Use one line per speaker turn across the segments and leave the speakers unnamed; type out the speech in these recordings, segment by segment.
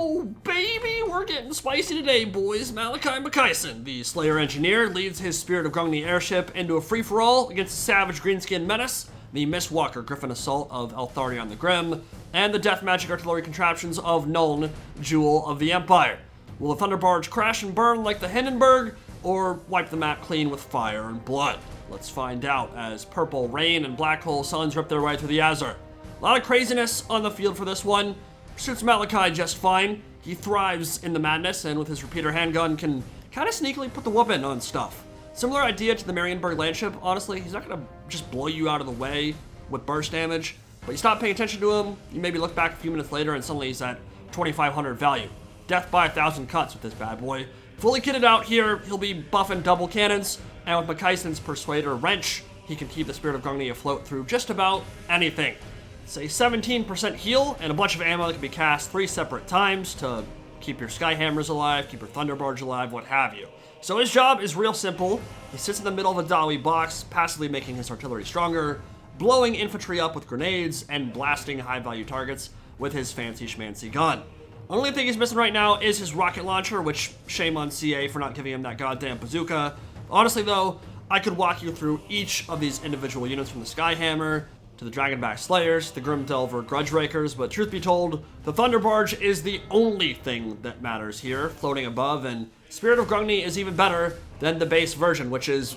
Oh, baby, we're getting spicy today, boys. Malakai Makaisson, the Slayer Engineer, leads his Spirit of Grungni airship into a free-for-all against the savage Greenskin menace, the Mistwalker Griffin Assault of Eltharion the Grim, and the Death Magic Artillery contraptions of Nuln, Jewel of the Empire. Will the Thunderbarge crash and burn like the Hindenburg, or wipe the map clean with fire and blood? Let's find out as Purple Rain and Black Hole Suns rip their way through the Azure. A lot of craziness on the field for this one. Suits Malakai just fine. He thrives in the madness, and with his repeater handgun can kind of sneakily put the whooping on stuff. Similar idea to the Marienburg Landship. Honestly, he's not going to just blow you out of the way with burst damage, but you stop paying attention to him, you maybe look back a few minutes later and suddenly he's at 2,500 value. Death by 1,000 cuts with this bad boy. Fully kitted out here, he'll be buffing double cannons, and with Makaisson's Persuader Wrench, he can keep the Spirit of Grungni afloat through just about anything. It's a 17% heal and a bunch of ammo that can be cast 3 separate times to keep your Skyhammers alive, keep your Thunderbarge alive, what have you. So his job is real simple. He sits in the middle of a Dawi box, passively making his artillery stronger, blowing infantry up with grenades, and blasting high-value targets with his fancy schmancy gun. Only thing he's missing right now is his rocket launcher, which shame on CA for not giving him that goddamn bazooka. Honestly though, I could walk you through each of these individual units from the Skyhammer to the Dragonback Slayers, the Grim Delver Grudge Rakers, but truth be told, the Thunderbarge is the only thing that matters here, floating above, and Spirit of Grungni is even better than the base version, which is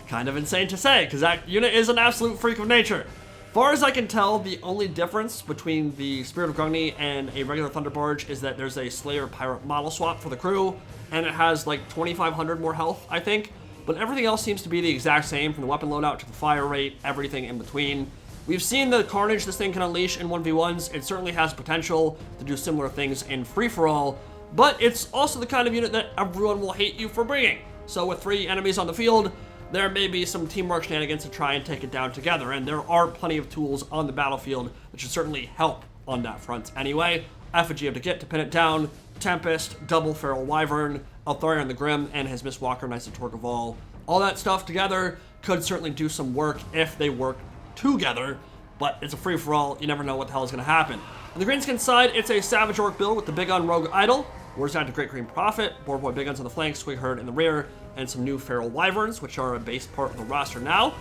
kind of insane to say, because that unit is an absolute freak of nature. Far as I can tell, the only difference between the Spirit of Grungni and a regular Thunderbarge is that there's a Slayer Pirate model swap for the crew, and it has like 2,500 more health, I think. But everything else seems to be the exact same, from the weapon loadout to the fire rate, everything in between. We've seen the carnage this thing can unleash in 1v1s. It certainly has potential to do similar things in free-for-all, but it's also the kind of unit that everyone will hate you for bringing. So with 3 enemies on the field, there may be some teamwork shenanigans to try and take it down together, and there are plenty of tools on the battlefield that should certainly help on that front anyway. Effigy of the Git to pin it down, Tempest, Double Feral Wyvern, Eltharion the Grim, and his Mistwalker Knights of Torqueval. All that stuff together could certainly do some work if they work together, but it's a free-for-all, you never know what the hell is going to happen. On the Greenskins side, it's a Savage Orc build with the Big Gun Rogue Idol, Wars out to Great Green Prophet, Boar Boy Big Guns on the flanks, Squig Herd in the rear, and some new Feral Wyverns, which are a base part of the roster now.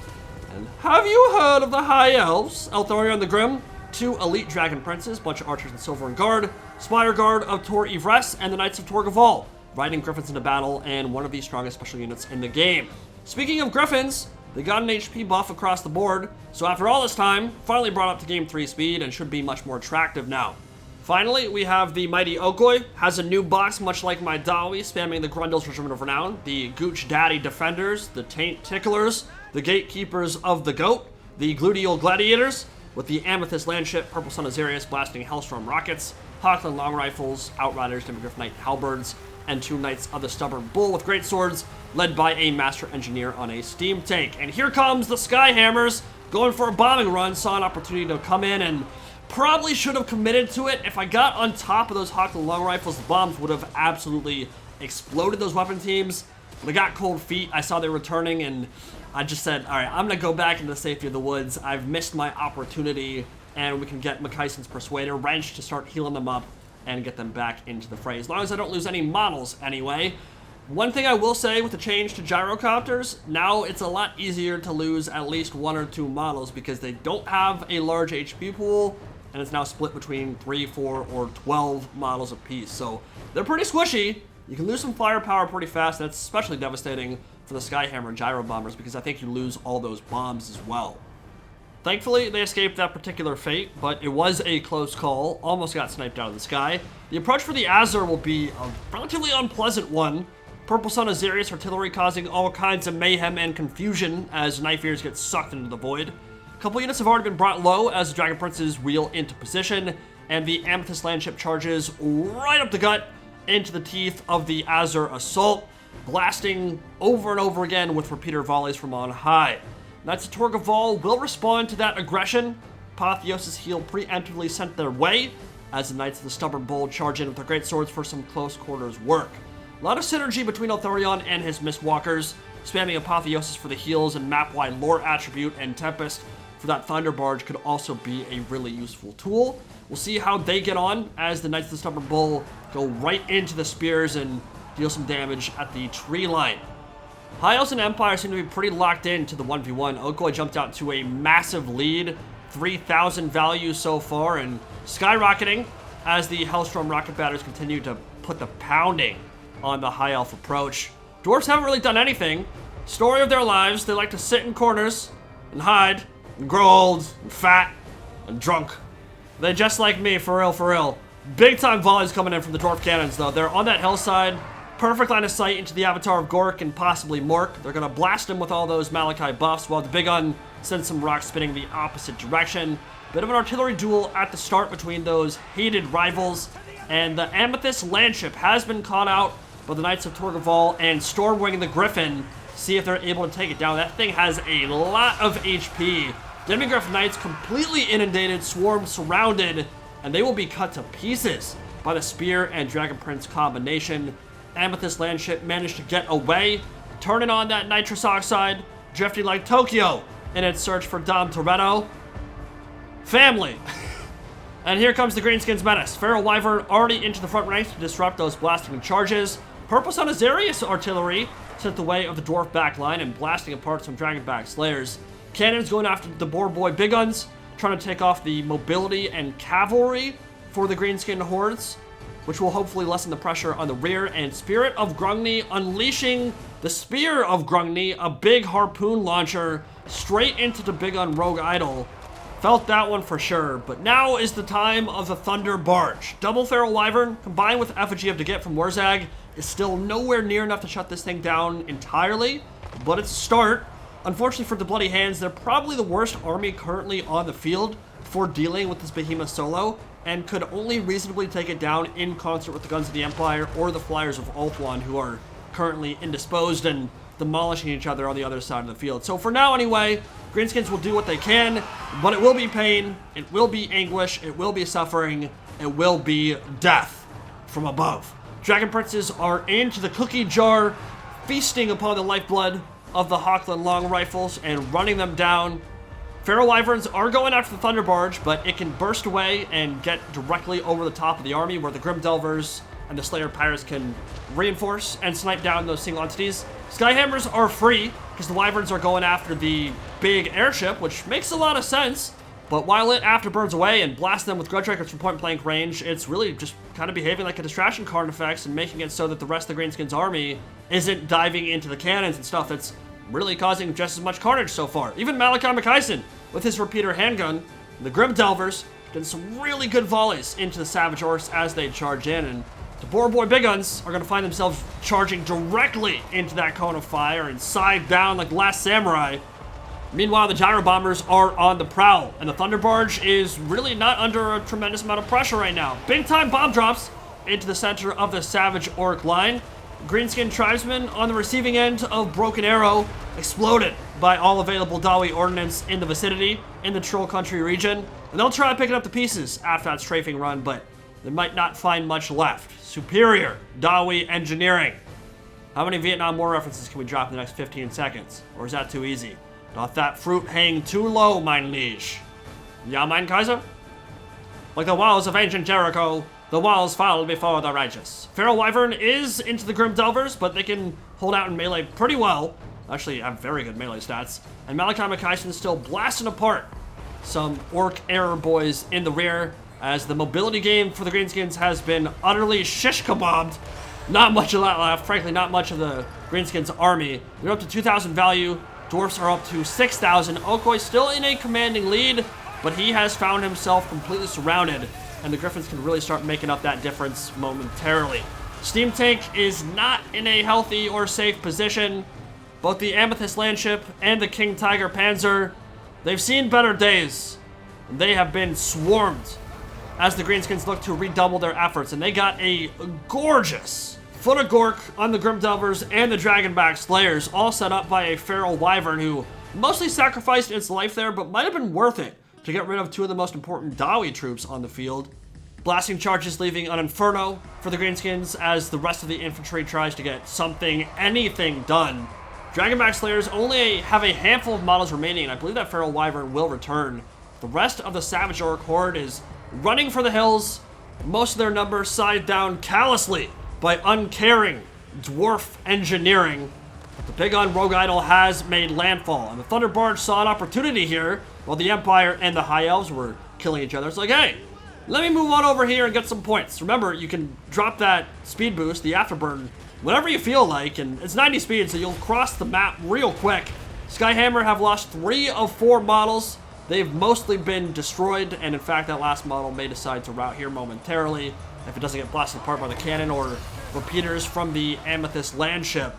And have you heard of the High Elves? Eltharion the Grim, 2 Elite Dragon Princes, bunch of archers in Silver and Guard, Spire Guard of Tor Yvresse, and the Knights of Torqueval, riding Griffins into battle, and one of the strongest special units in the game. Speaking of Griffins, they got an HP buff across the board, so after all this time, finally brought up to game 3 speed and should be much more attractive now. Finally, we have the Mighty Okoy, has a new box much like my Dawi, spamming the Grundle's Regiment of Renown, the Gooch Daddy Defenders, the Taint Ticklers, the Gatekeepers of the Goat, the Gluteal Gladiators, with the Amethyst Landship, Purple Sun Azarius blasting Hellstorm Rockets, Hawkland Long Rifles, Outriders, Demogryph Knight Halberds, and 2 Knights of the Stubborn Bull with great swords, led by a Master Engineer on a Steam Tank. And here comes the Skyhammers, going for a bombing run, saw an opportunity to come in and probably should have committed to it. If I got on top of those Hawkland Long Rifles, the bombs would have absolutely exploded those weapon teams. But I got cold feet, I saw they were returning, and I just said, all right, I'm going to go back into the safety of the woods. I've missed my opportunity, and we can get Makaisson's Persuader Wrench to start healing them up and get them back into the fray, as long as I don't lose any models anyway. One thing I will say with the change to gyrocopters, now it's a lot easier to lose at least 1 or 2 models because they don't have a large HP pool, and it's now split between 3, 4, or 12 models apiece. So they're pretty squishy. You can lose some firepower pretty fast. That's especially devastating for the Skyhammer and Gyro Bombers because I think you lose all those bombs as well. Thankfully, they escaped that particular fate, but it was a close call. Almost got sniped out of the sky. The approach for the Azure will be a relatively unpleasant one. Purple Sun Azarius artillery causing all kinds of mayhem and confusion as Knife Ears get sucked into the void. A couple units have already been brought low as the Dragon Princes wheel into position, and the Amethyst Landship charges right up the gut into the teeth of the Azure Assault, blasting over and over again with repeater volleys from on high. Knights of Torqueval will respond to that aggression. Apotheosis heal preemptively sent their way as the Knights of the Stubborn Bull charge in with their great swords for some close quarters work. A lot of synergy between Eltharion and his Mistwalkers, spamming Apotheosis for the heals and map-wide lore attribute, and Tempest for that Thunderbarge could also be a really useful tool. We'll see how they get on as the Knights of the Stubborn Bull go right into the spears and deal some damage at the tree line. High Elves and Empire seem to be pretty locked in to the 1v1. Okoye jumped out to a massive lead, 3,000 value so far, and skyrocketing as the Hellstorm rocket batters continue to put the pounding on the High Elf approach. Dwarves haven't really done anything. Story of their lives, they like to sit in corners and hide and grow old and fat and drunk. They're just like me, for real, for real. Big time volleys coming in from the Dwarf cannons, though. They're on that hillside. Perfect line of sight into the avatar of Gork and possibly Mork. They're going to blast him with all those Malakai buffs while the Big Gun sends some rocks spinning the opposite direction. Bit of an artillery duel at the start between those hated rivals. And the Amethyst Landship has been caught out by the Knights of Torgaval and Stormwing the Griffin. See if they're able to take it down. That thing has a lot of HP. The enemy Griffin Knights completely inundated, swarmed, surrounded, and they will be cut to pieces by the Spear and Dragon Prince combination. Amethyst Landship managed to get away, turning on that nitrous oxide, drifting like Tokyo in its search for Dom Toretto. Family. And here comes the Greenskins menace. Feral Wyvern already into the front ranks to disrupt those blasting charges. Purple Sun Azarius artillery sent the way of the Dwarf backline and blasting apart some Dragonback Slayers. Cannons going after the Boar Boy Big Guns, trying to take off the mobility and cavalry for the Greenskin hordes, which will hopefully lessen the pressure on the rear. And Spirit of Grungni unleashing the Spear of Grungni, a big harpoon launcher, straight into the Big Gun Rogue Idol. Felt that one for sure, but now is the time of the Thunderbarge. Double Feral Wyvern combined with Effigy of Degit from Warzag is still nowhere near enough to shut this thing down entirely, but it's a start. Unfortunately for the Bloody Hands, they're probably the worst army currently on the field for dealing with this behemoth solo, and could only reasonably take it down in concert with the Guns of the Empire or the Flyers of Ulthuan, who are currently indisposed and demolishing each other on the other side of the field. So for now anyway, Greenskins will do what they can, but it will be pain, it will be anguish, it will be suffering, it will be death from above. Dragon Princes are into the cookie jar, feasting upon the lifeblood of the Hochland long rifles and running them down. Feral Wyverns are going after the Thunderbarge, but it can burst away and get directly over the top of the army where the Grim Delvers and the Slayer Pirates can reinforce and snipe down those single entities. Skyhammers are free because the Wyverns are going after the big airship, which makes a lot of sense. But while it afterburns away and blasts them with Grudgerakers from point blank range, it's really just kind of behaving like a distraction card effects and making it so that the rest of the Greenskins army isn't diving into the cannons and stuff that's really causing just as much carnage so far. Even Malakai Makaisson with his repeater handgun, the Grim Delvers getting some really good volleys into the Savage Orcs as they charge in, and the Boar Boy Big Guns are going to find themselves charging directly into that cone of fire and side down like the Last Samurai. Meanwhile, the Gyro Bombers are on the prowl, and the Thunderbarge is really not under a tremendous amount of pressure right now. Big time bomb drops into the center of the Savage Orc line. Greenskin Tribesmen on the receiving end of Broken Arrow, exploded by all available Dawi ordnance in the vicinity in the Troll Country region. And they'll try picking up the pieces after that strafing run, but they might not find much left. Superior Dawi engineering. How many Vietnam War references can we drop in the next 15 seconds? Or is that too easy? Doth that fruit hang too low, mein liege? Ja, mein Kaiser? Like the walls of ancient Jericho, the walls fall before the righteous. Feral Wyvern is into the Grim Delvers, but they can hold out in melee pretty well. Actually, have very good melee stats. And Malakai Makaisson still blasting apart some Orc Error boys in the rear, as the mobility game for the Greenskins has been utterly shish kebabbed. Not much of that left. Frankly, not much of the Greenskins army. They're up to 2,000 value. Dwarfs are up to 6,000. Okoye still in a commanding lead, but he has found himself completely surrounded, and the Griffins can really start making up that difference momentarily. Steam Tank is not in a healthy or safe position. Both the Amethyst Landship and the King Tiger Panzer, they've seen better days. They have been swarmed as the Greenskins look to redouble their efforts, and they got a gorgeous Foot of Gork on the Grim Delvers and the Dragonback Slayers, all set up by a Feral Wyvern who mostly sacrificed its life there, but might have been worth it to get rid of two of the most important Dawi troops on the field. Blasting charges leaving an Inferno for the Greenskins as the rest of the infantry tries to get something, anything done. Dragonback Slayers only have a handful of models remaining, and I believe that Feral Wyvern will return. The rest of the Savage Orc Horde is running for the hills, most of their numbers side down callously by uncaring dwarf engineering. But the big on Rogue Idol has made landfall, and the Thunderbarge saw an opportunity here while the Empire and the High Elves were killing each other. It's like, hey, let me move on over here and get some points. Remember, you can drop that speed boost, the afterburn, whenever you feel like, and it's 90 speed, so you'll cross the map real quick. Skyhammer have lost 3 of 4 models. They've mostly been destroyed, and in fact, that last model may decide to rout here momentarily if it doesn't get blasted apart by the cannon or repeaters from the Amethyst land ship.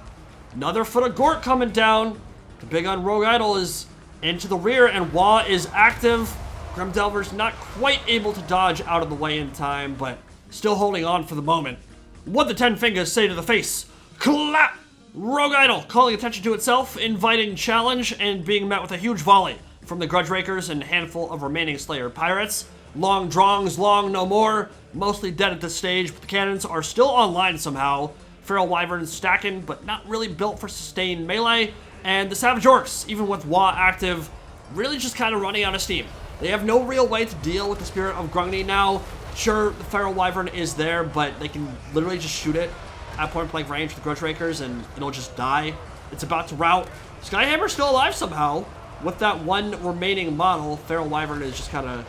Another foot of Gort coming down. The big on Rogue Idol is into the rear, and Wah is active. Grim Delver's not quite able to dodge out of the way in time, but still holding on for the moment. What the 10 fingers say to the face? Clap! Rogue Idol calling attention to itself, inviting challenge, and being met with a huge volley from the Grudge Rakers and a handful of remaining Slayer pirates. Long Drongs, long no more. Mostly dead at this stage, but the cannons are still online somehow. Feral Wyverns stacking, but not really built for sustained melee. And the Savage Orcs, even with Wah active, really just kind of running out of steam. They have no real way to deal with the Spirit of Grungni now. Sure, the Feral Wyvern is there, but they can literally just shoot it at point-blank range with the Grudge Rakers, and it'll just die. It's about to rout. Skyhammer's still alive somehow. With that one remaining model, Feral Wyvern is just kind of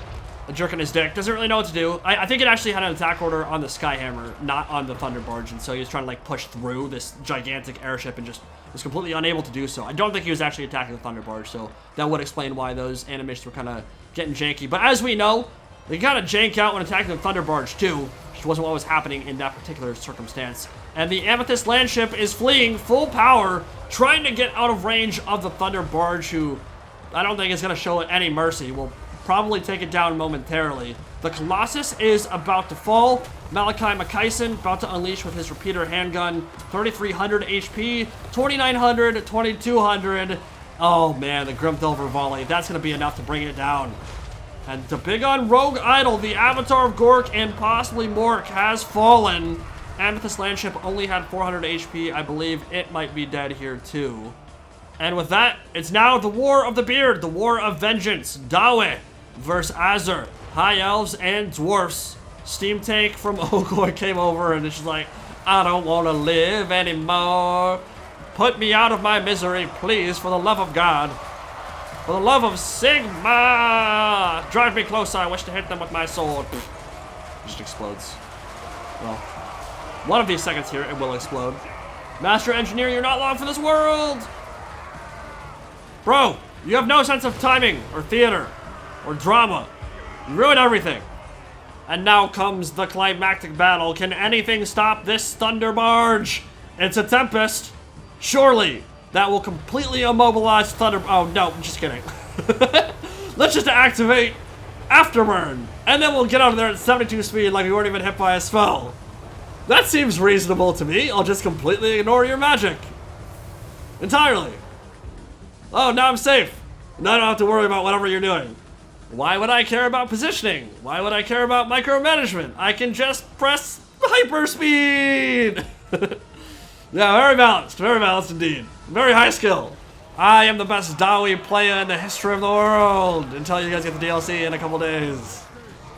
a jerk in his dick. Doesn't really know what to do. I think it actually had an attack order on the Skyhammer, not on the Thunderbarge, and so he was trying to like push through this gigantic airship and just was completely unable to do so. I don't think he was actually attacking the Thunderbarge, so that would explain why those animations were kind of getting janky. But as we know, they kind of jank out when attacking the Thunderbarge too, which wasn't what was happening in that particular circumstance. And the Amethyst land ship is fleeing full power, trying to get out of range of the Thunderbarge, who I don't think is going to show it any mercy. We'll probably take it down momentarily. The Colossus is about to fall. Malakai Makaisson about to unleash with his repeater handgun. 3,300 HP, 2,900, 2,200. Oh man, the Grim Delver volley. That's going to be enough to bring it down. And the big on Rogue Idol, the Avatar of Gork and possibly Mork has fallen. Amethyst Landship only had 400 HP. I believe it might be dead here too. And with that, it's now the War of the Beard, the War of Vengeance. Dawe versus Azur, High Elves and Dwarfs. Steam Tank from Ogor came over and it's just like, I don't want to live anymore. Put me out of my misery, please, for the love of God. For the love of Sigma! Drive me closer, I wish to hit them with my sword. Just explodes. Well, one of these seconds here, it will explode. Master Engineer, you're not long for this world! Bro, you have no sense of timing, or theater, or drama. You ruin everything. And now comes the climactic battle. Can anything stop this Thunderbarge? It's a Tempest. Surely, that will completely immobilize Thunder... Oh, no, I'm just kidding. Let's just activate Afterburn. And then we'll get out of there at 72 speed like we weren't even hit by a spell. That seems reasonable to me. I'll just completely ignore your magic. Entirely. Oh, now I'm safe. Now I don't have to worry about whatever you're doing. Why would I care about positioning? Why would I care about micromanagement? I can just press hyperspeed. Yeah, very balanced indeed. Very high skill. I am the best Dawi player in the history of the world until you guys get the DLC in a couple days.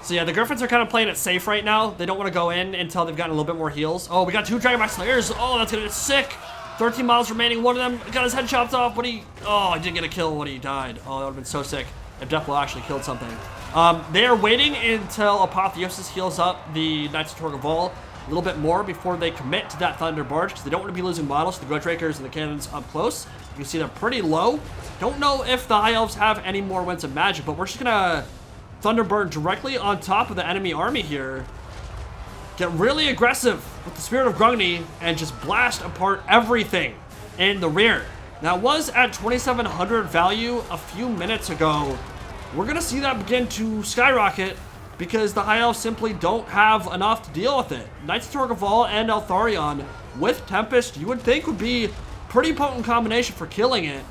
So yeah, the Griffins are kind of playing it safe right now. They don't want to go in until they've gotten a little bit more heals. Oh, we got 2 Dragonback Slayers. Oh, that's gonna be sick. 13 miles remaining. One of them got his head chopped off, but he didn't get a kill when he died. Oh, that would have been so sick if Deathblow actually killed something. They are waiting until Apotheosis heals up the Knights of Torgavol a little bit more before they commit to that Thunderbarge, because they don't want to be losing models to the Grudge Rakers and the cannons up close. You can see they're pretty low. Don't know if the High Elves have any more Winds of Magic, but we're just gonna Thunderburn directly on top of the enemy army here. Get really aggressive with the Spirit of Grungni and just blast apart everything in the rear. Now, it was at 2,700 value a few minutes ago. We're gonna see that begin to skyrocket because the High Elves simply don't have enough to deal with it. Knights of Torgavol and Eltharion with Tempest, you would think would be a pretty potent combination for killing it,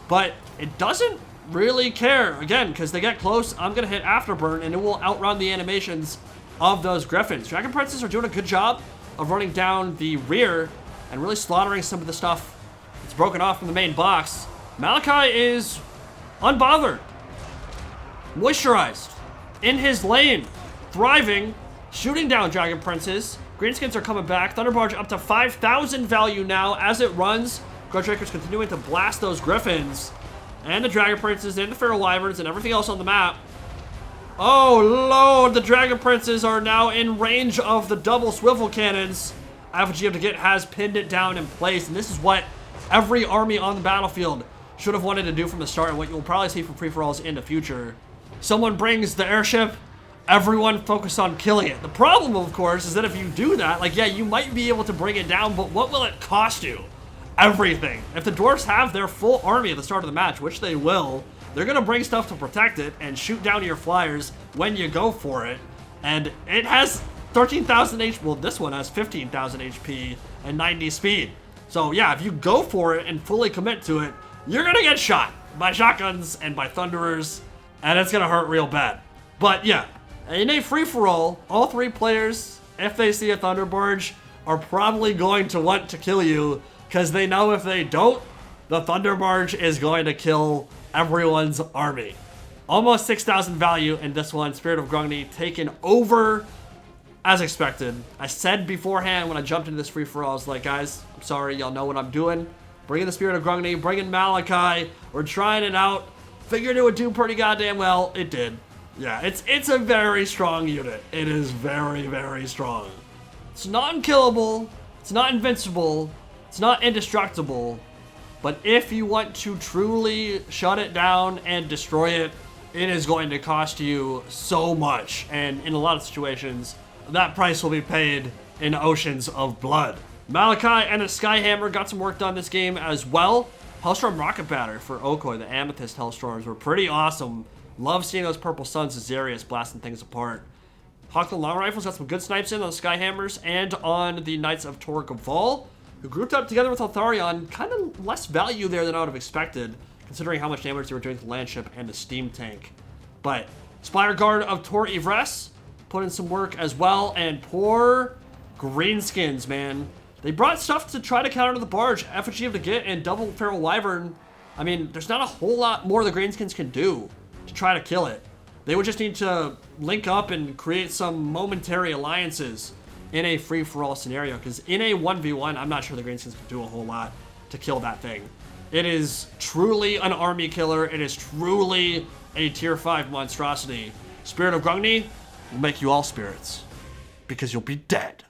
but it doesn't really care. Again, because they get close, I'm gonna hit Afterburn and it will outrun the animations of those Griffins. Dragon Princes are doing a good job of running down the rear and really slaughtering some of the stuff that's broken off from the main box. Malakai is unbothered, moisturized, in his lane, thriving, shooting down Dragon Princes. Greenskins are coming back. Thunderbarge up to 5,000 value now as it runs. Grudgebreaker's continuing to blast those Griffins. And the Dragon Princes and the Feral Wyverns and everything else on the map. Oh, Lord, the Dragon Princes are now in range of the double swivel cannons. Effigy of Decay has pinned it down in place, and this is what every army on the battlefield should have wanted to do from the start, and what you'll probably see from free-for-alls in the future. Someone brings the airship, everyone focus on killing it. The problem, of course, is that if you do that, like, yeah, you might be able to bring it down, but what will it cost you? Everything. If the dwarfs have their full army at the start of the match, which they will, they're gonna bring stuff to protect it and shoot down your flyers when you go for it. And it has 13,000 HP, well, this one has 15,000 HP and 90 speed. So yeah, if you go for it and fully commit to it, you're gonna get shot by shotguns and by thunderers, and it's gonna hurt real bad. But yeah, in a free-for-all, all three players, if they see a Thunderbarge, are probably going to want to kill you, because they know if they don't, the Thunderbarge is going to kill everyone's army. Almost 6,000 value in this one. Spirit of Grungni taken over as expected. I said beforehand when I jumped into this free-for-all, I was like, guys, I'm sorry, y'all know what I'm doing. Bringing the Spirit of Grungni, bringing Malakai. We're trying it out. Figured it would do pretty goddamn well. It did. Yeah, it's a very strong unit. It is very, very strong. It's not unkillable. It's not invincible. It's not indestructible. But if you want to truly shut it down and destroy it, it is going to cost you so much. And in a lot of situations, that price will be paid in oceans of blood. Malakai and a Skyhammer got some work done this game as well. Hellstorm Rocket Batter for Okoi, the Amethyst Hellstorms, were pretty awesome. Love seeing those purple suns of Zarius blasting things apart. Hawkland Long Rifles got some good snipes in on the Skyhammers and on the Knights of Tor Gaval, who grouped up together with Altharion. Kind of less value there than I would have expected, considering how much damage they were doing to the Landship and the Steam Tank. But Spire Guard of Tor Ivres put in some work as well, and poor Greenskins, man. They brought stuff to try to counter the barge, Effigy of Decay and double Feral Wyvern. I mean, there's not a whole lot more the Greenskins can do to try to kill it. They would just need to link up and create some momentary alliances in a free-for-all scenario, because in a 1v1, I'm not sure the Greenskins can do a whole lot to kill that thing. It is truly an army killer. It is truly a tier 5 monstrosity. Spirit of Grungni will make you all spirits, because you'll be dead.